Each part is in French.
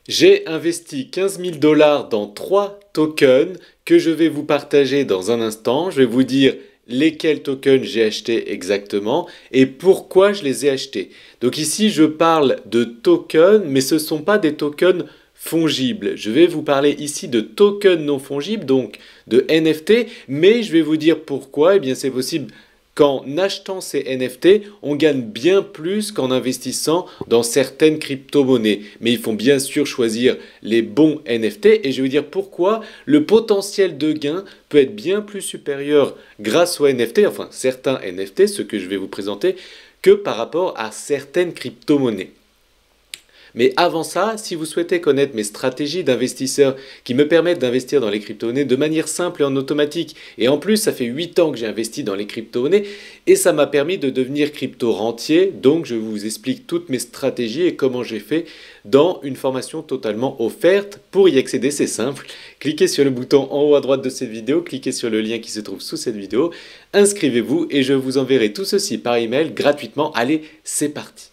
J'ai investi 15 000 $ dans 3 tokens que je vais vous partager dans un instant. Je vais vous dire lesquels tokens j'ai achetés exactement et pourquoi je les ai achetés. Donc ici, je parle de tokens, mais ce ne sont pas des tokens fongibles. Je vais vous parler ici de tokens non fongibles, donc de NFT, mais je vais vous dire pourquoi. Eh bien, c'est possible qu'en achetant ces NFT, on gagne bien plus qu'en investissant dans certaines crypto-monnaies. Mais il faut bien sûr choisir les bons NFT et je vais vous dire pourquoi le potentiel de gain peut être bien plus supérieur grâce aux NFT, enfin certains NFT, ce que je vais vous présenter, que par rapport à certaines crypto-monnaies. Mais avant ça, si vous souhaitez connaître mes stratégies d'investisseur qui me permettent d'investir dans les crypto-monnaies de manière simple et en automatique, et en plus ça fait 8 ans que j'ai investi dans les crypto-monnaies, et ça m'a permis de devenir crypto-rentier, donc je vous explique toutes mes stratégies et comment j'ai fait dans une formation totalement offerte. Pour y accéder, c'est simple, cliquez sur le bouton en haut à droite de cette vidéo, cliquez sur le lien qui se trouve sous cette vidéo, inscrivez-vous et je vous enverrai tout ceci par email gratuitement. Allez, c'est parti!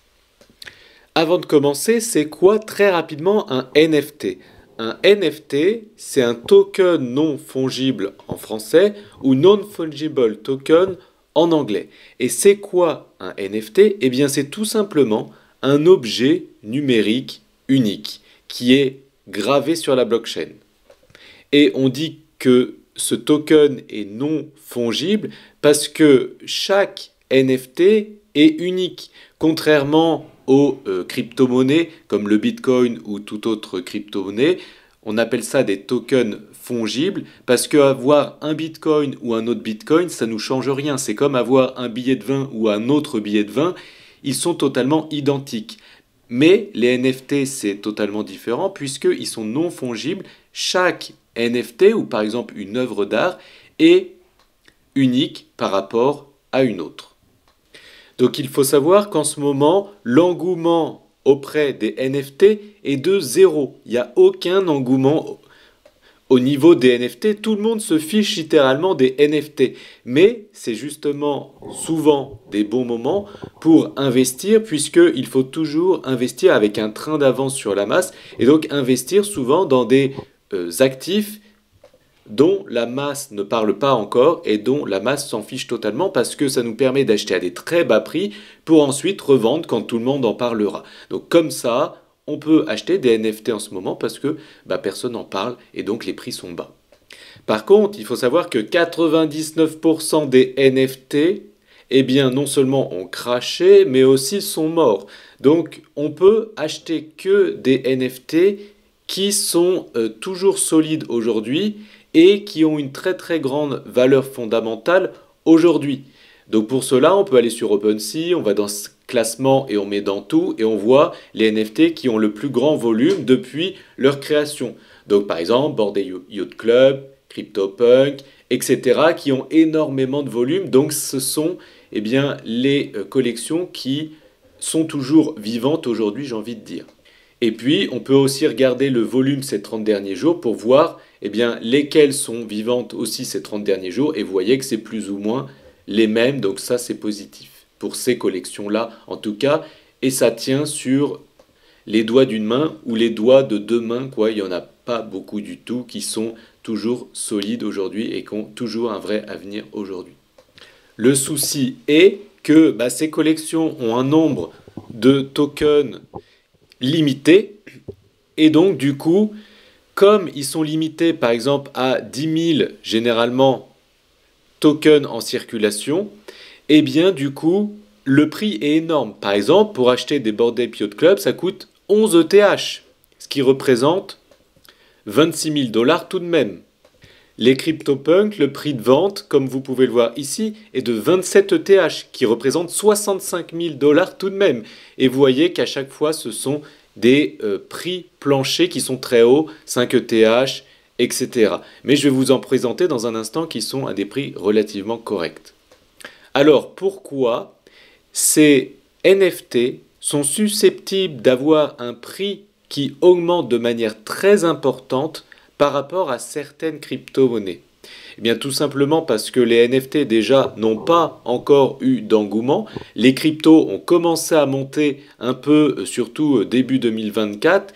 Avant de commencer, c'est quoi très rapidement un NFT? Un NFT, c'est un token non fongible en français ou non-fungible token en anglais. Et c'est quoi un NFT? Eh bien, c'est tout simplement un objet numérique unique qui est gravé sur la blockchain. Et on dit que ce token est non fongible parce que chaque NFT est unique, contrairement aux crypto-monnaies comme le Bitcoin ou toute autre crypto-monnaie. On appelle ça des tokens fongibles parce qu'avoir un Bitcoin ou un autre Bitcoin, ça ne nous change rien. C'est comme avoir un billet de vin ou un autre billet de vin, ils sont totalement identiques. Mais les NFT, c'est totalement différent puisqu'ils sont non fongibles. Chaque NFT ou par exemple une œuvre d'art est unique par rapport à une autre. Donc il faut savoir qu'en ce moment, l'engouement auprès des NFT est de zéro. Il n'y a aucun engouement au niveau des NFT. Tout le monde se fiche littéralement des NFT. Mais c'est justement souvent des bons moments pour investir puisqu'il faut toujours investir avec un train d'avance sur la masse et donc investir souvent dans des actifs dont la masse ne parle pas encore et dont la masse s'en fiche totalement parce que ça nous permet d'acheter à des très bas prix pour ensuite revendre quand tout le monde en parlera. Donc comme ça, on peut acheter des NFT en ce moment parce que personne n'en parle et donc les prix sont bas. Par contre, il faut savoir que 99% des NFT, eh bien non seulement ont craché, mais aussi sont morts. Donc on peut acheter que des NFT qui sont toujours solides aujourd'hui et qui ont une très très grande valeur fondamentale aujourd'hui. Donc pour cela, on peut aller sur OpenSea, on va dans ce classement et on met dans tout et on voit les NFT qui ont le plus grand volume depuis leur création. Donc par exemple, Bored Ape Yacht Club, CryptoPunk, etc. qui ont énormément de volume. Donc ce sont les collections qui sont toujours vivantes aujourd'hui, j'ai envie de dire. Et puis, on peut aussi regarder le volume ces 30 derniers jours pour voir lesquelles sont vivantes aussi ces 30 derniers jours. Et vous voyez que c'est plus ou moins les mêmes, donc ça c'est positif. Pour ces collections-là en tout cas, et ça tient sur les doigts d'une main ou les doigts de deux mains, quoi. Il n'y en a pas beaucoup du tout qui sont toujours solides aujourd'hui et qui ont toujours un vrai avenir aujourd'hui. Le souci est que ces collections ont un nombre de tokens limité et donc du coup comme ils sont limités par exemple à 10 000 généralement tokens en circulation, et bien du coup le prix est énorme. Par exemple pour acheter des Bored Ape Yacht Club ça coûte 11 ETH, ce qui représente 26 000 $ tout de même. Les CryptoPunk, le prix de vente, comme vous pouvez le voir ici, est de 27 ETH, qui représente 65 000 $ tout de même. Et vous voyez qu'à chaque fois, ce sont des prix planchers qui sont très hauts, 5 ETH, etc. Mais je vais vous en présenter dans un instant qui sont à des prix relativement corrects. Alors, pourquoi ces NFT sont susceptibles d'avoir un prix qui augmente de manière très importante par rapport à certaines crypto-monnaies? Eh bien tout simplement parce que les NFT déjà n'ont pas encore eu d'engouement. Les cryptos ont commencé à monter un peu, surtout début 2024,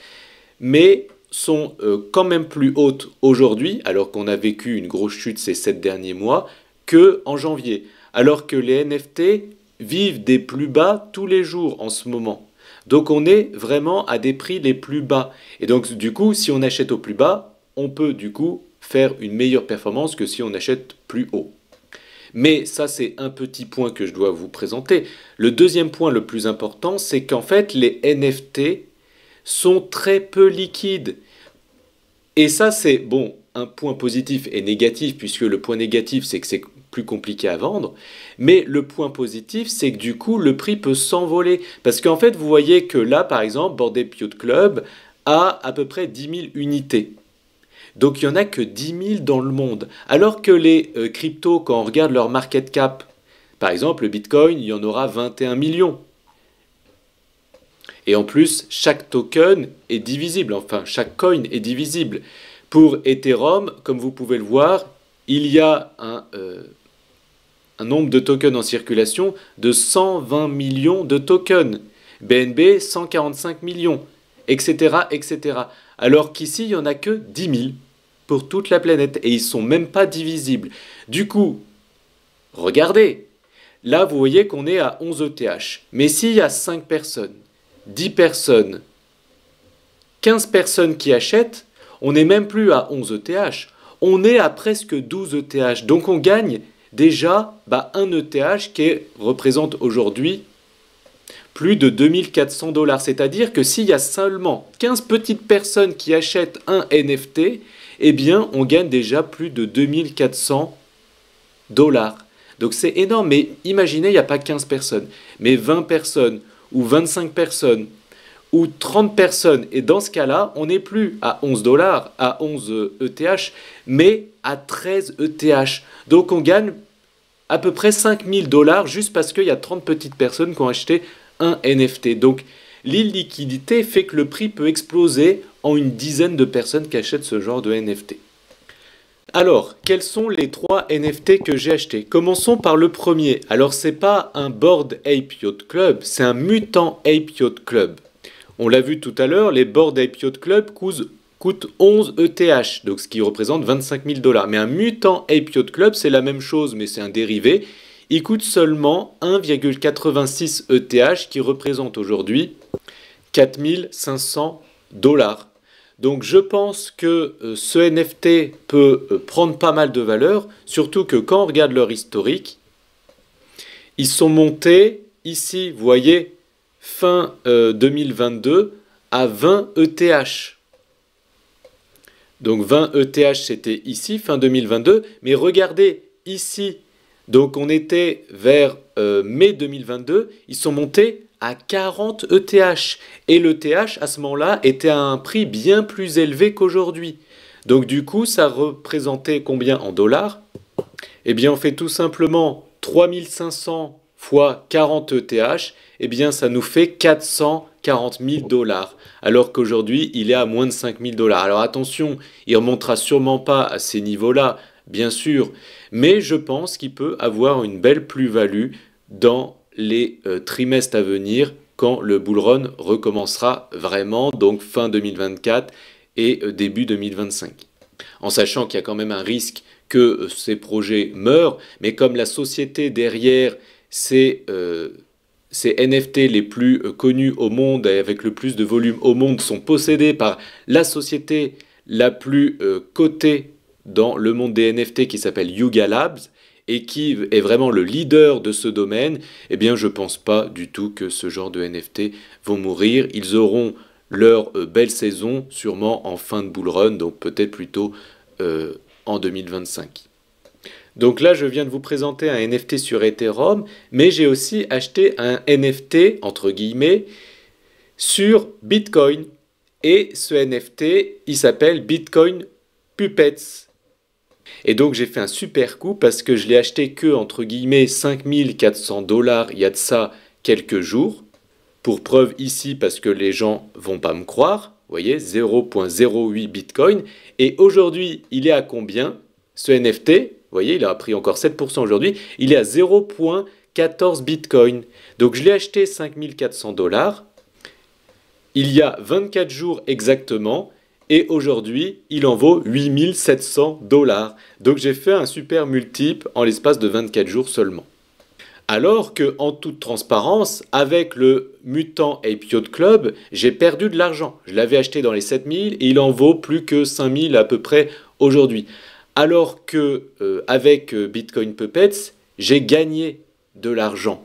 mais sont quand même plus hautes aujourd'hui, alors qu'on a vécu une grosse chute ces 7 derniers mois, qu'en janvier. Alors que les NFT vivent des plus bas tous les jours en ce moment. Donc on est vraiment à des prix les plus bas. Et donc du coup, si on achète au plus bas, on peut du coup faire une meilleure performance que si on achète plus haut. Mais ça, c'est un petit point que je dois vous présenter. Le deuxième point le plus important, c'est qu'en fait, les NFT sont très peu liquides. Et ça, c'est, bon, un point positif et négatif, puisque le point négatif, c'est que c'est plus compliqué à vendre. Mais le point positif, c'est que du coup, le prix peut s'envoler. Parce qu'en fait, vous voyez que là, par exemple, Bored Ape Yacht Club a à peu près 10 000 unités. Donc il n'y en a que 10 000 dans le monde. Alors que les cryptos, quand on regarde leur market cap, par exemple le Bitcoin, il y en aura 21 millions. Et en plus, chaque token est divisible, enfin chaque coin est divisible. Pour Ethereum, comme vous pouvez le voir, il y a un nombre de tokens en circulation de 120 millions de tokens. BNB, 145 millions, etc. etc. Alors qu'ici, il n'y en a que 10 000 pour toute la planète et ils ne sont même pas divisibles. Du coup, regardez, là vous voyez qu'on est à 11 ETH. Mais s'il y a 5 personnes, 10 personnes, 15 personnes qui achètent, on n'est même plus à 11 ETH, on est à presque 12 ETH. Donc on gagne déjà 1 ETH qui représente aujourd'hui plus de 2400 $. C'est-à-dire que s'il y a seulement 15 petites personnes qui achètent un NFT, eh bien, on gagne déjà plus de 2400 $. Donc c'est énorme, mais imaginez, il n'y a pas 15 personnes, mais 20 personnes, ou 25 personnes, ou 30 personnes. Et dans ce cas-là, on n'est plus à 11 $, à 11 ETH, mais à 13 ETH. Donc on gagne à peu près 5000 $ juste parce qu'il y a 30 petites personnes qui ont acheté un NFT. Donc l'illiquidité fait que le prix peut exploser en une dizaine de personnes qui achètent ce genre de NFT. Alors, quels sont les 3 NFT que j'ai achetés? Commençons par le premier. Alors, c'est pas un Bored Ape Yacht Club, c'est un Mutant Ape Yacht Club. On l'a vu tout à l'heure, les Bored Ape Yacht Club coûtent 11 ETH, donc ce qui représente 25 000 $. Mais un Mutant Ape Yacht Club, c'est la même chose, mais c'est un dérivé. Il coûte seulement 1,86 ETH, qui représente aujourd'hui 4 500 $. Donc je pense que ce NFT peut prendre pas mal de valeur, surtout que quand on regarde leur historique, ils sont montés ici, vous voyez, fin 2022 à 20 ETH. Donc 20 ETH c'était ici, fin 2022, mais regardez ici, donc on était vers mai 2022, ils sont montés à 40 ETH. Et l'ETH, à ce moment-là, était à un prix bien plus élevé qu'aujourd'hui. Donc du coup, ça représentait combien en dollars? Eh bien, on fait tout simplement 3500 fois 40 ETH. Eh bien, ça nous fait 440 000 $. Alors qu'aujourd'hui, il est à moins de 5 000 $. Alors attention, il ne remontera sûrement pas à ces niveaux-là, bien sûr. Mais je pense qu'il peut avoir une belle plus-value dans les trimestres à venir quand le bull run recommencera vraiment, donc fin 2024 et début 2025. En sachant qu'il y a quand même un risque que ces projets meurent, mais comme la société derrière ces NFT les plus connus au monde et avec le plus de volume au monde sont possédés par la société la plus cotée dans le monde des NFT qui s'appelle Yuga Labs, et qui est vraiment le leader de ce domaine, eh bien je ne pense pas du tout que ce genre de NFT vont mourir. Ils auront leur belle saison sûrement en fin de bull run, donc peut-être plutôt en 2025. Donc là, je viens de vous présenter un NFT sur Ethereum, mais j'ai aussi acheté un NFT, entre guillemets, sur Bitcoin. Et ce NFT, il s'appelle Bitcoin Puppets. Et donc j'ai fait un super coup parce que je l'ai acheté que, entre guillemets, 5400 $ il y a de ça quelques jours. Pour preuve ici, parce que les gens vont pas me croire, vous voyez, 0,08 Bitcoin. Et aujourd'hui, il est à combien ce NFT? Vous voyez, il a pris encore 7% aujourd'hui. Il est à 0,14 Bitcoin. Donc je l'ai acheté 5400 $. il y a 24 jours exactement, et aujourd'hui, il en vaut 8700 $. Donc j'ai fait un super multiple en l'espace de 24 jours seulement. Alors que, en toute transparence, avec le Mutant Ape Yacht Club, j'ai perdu de l'argent. Je l'avais acheté dans les 7000 et il en vaut plus que 5000 à peu près aujourd'hui. Alors que, avec Bitcoin Puppets, j'ai gagné de l'argent.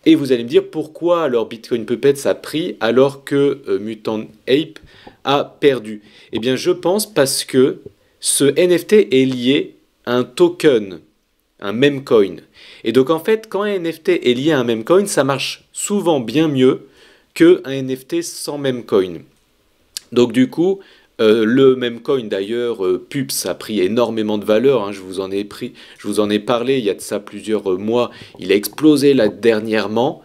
Et vous allez me dire pourquoi alors Bitcoin Puppets a pris alors que Mutant Ape a perdu. Eh bien, je pense parce que ce NFT est lié à un token, un meme coin. Et donc en fait, quand un NFT est lié à un meme coin, ça marche souvent bien mieux qu'un NFT sans meme coin. Donc du coup, le meme coin d'ailleurs, Pups a pris énormément de valeur, hein, je vous en ai parlé il y a de ça plusieurs mois, il a explosé là dernièrement,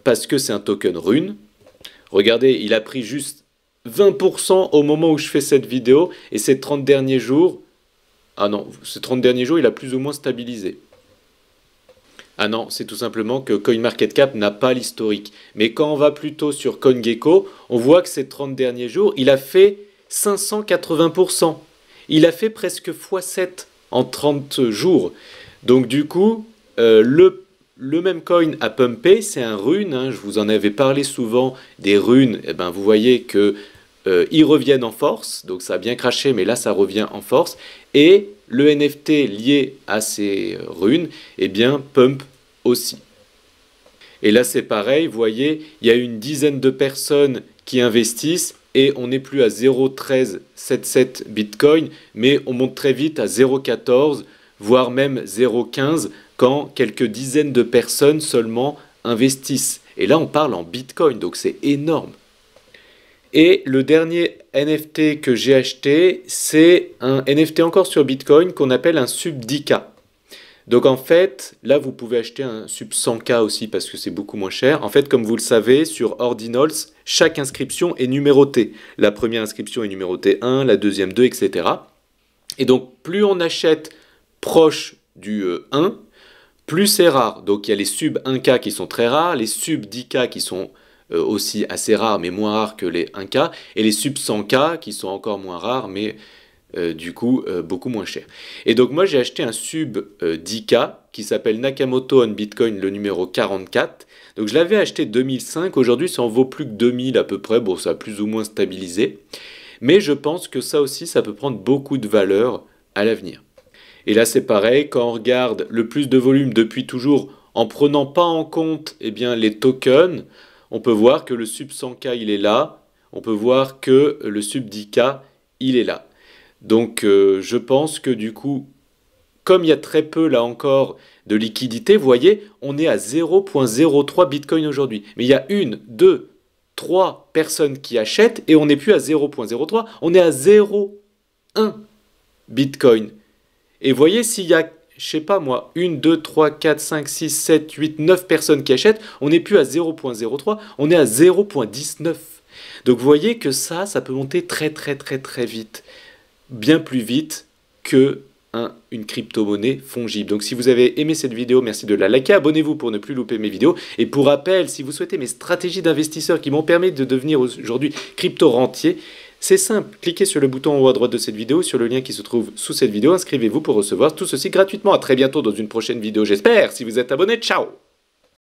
parce que c'est un token rune. Regardez, il a pris juste 20% au moment où je fais cette vidéo, et ces 30 derniers jours, ah non, ces 30 derniers jours, il a plus ou moins stabilisé. Ah non, c'est tout simplement que CoinMarketCap n'a pas l'historique. Mais quand on va plutôt sur CoinGecko, on voit que ces 30 derniers jours, il a fait 580%. Il a fait presque x7 en 30 jours. Donc du coup, le même coin a pumpé, c'est un rune, hein, je vous en avais parlé souvent des runes, eh ben, vous voyez que ils reviennent en force, donc ça a bien craché, mais là ça revient en force, et le NFT lié à ces runes, eh bien, pump aussi. Et là c'est pareil, vous voyez, il y a une dizaine de personnes qui investissent, et on n'est plus à 0,1377 Bitcoin, mais on monte très vite à 0,14, voire même 0,15, quand quelques dizaines de personnes seulement investissent. Et là on parle en Bitcoin, donc c'est énorme. Et le dernier NFT que j'ai acheté, c'est un NFT encore sur Bitcoin qu'on appelle un sub 10K. Donc en fait, là vous pouvez acheter un sub 100K aussi parce que c'est beaucoup moins cher. En fait, comme vous le savez, sur Ordinals, chaque inscription est numérotée. La première inscription est numérotée 1, la deuxième 2, etc. Et donc plus on achète proche du 1, plus c'est rare. Donc il y a les sub 1K qui sont très rares, les sub 10K qui sont aussi assez rares mais moins rares que les 1K, et les sub 100K qui sont encore moins rares mais du coup beaucoup moins chers. Et donc moi j'ai acheté un sub 10K qui s'appelle Nakamoto on Bitcoin, le numéro 44. Donc je l'avais acheté 2005, aujourd'hui ça en vaut plus que 2000 à peu près, bon ça a plus ou moins stabilisé. Mais je pense que ça aussi ça peut prendre beaucoup de valeur à l'avenir. Et là c'est pareil, quand on regarde le plus de volume depuis toujours en prenant pas en compte eh bien, les tokens, on peut voir que le sub 100K il est là, on peut voir que le sub 10K il est là. Donc je pense que du coup, comme il y a très peu là encore de liquidité, vous voyez, on est à 0,03 Bitcoin aujourd'hui. Mais il y a 1, 2, 3 personnes qui achètent et on n'est plus à 0,03, on est à 0,1 Bitcoin. Et vous voyez, s'il y a, je sais pas moi, 1, 2, 3, 4, 5, 6, 7, 8, 9 personnes qui achètent, on n'est plus à 0,03, on est à 0,19. Donc vous voyez que ça peut monter très très très très vite. Bien plus vite que une crypto-monnaie fongible. Donc si vous avez aimé cette vidéo, merci de la liker, abonnez-vous pour ne plus louper mes vidéos. Et pour rappel, si vous souhaitez mes stratégies d'investisseurs qui m'ont permis de devenir aujourd'hui crypto-rentier, c'est simple, cliquez sur le bouton en haut à droite de cette vidéo, sur le lien qui se trouve sous cette vidéo, inscrivez-vous pour recevoir tout ceci gratuitement. A très bientôt dans une prochaine vidéo, j'espère, si vous êtes abonné, ciao!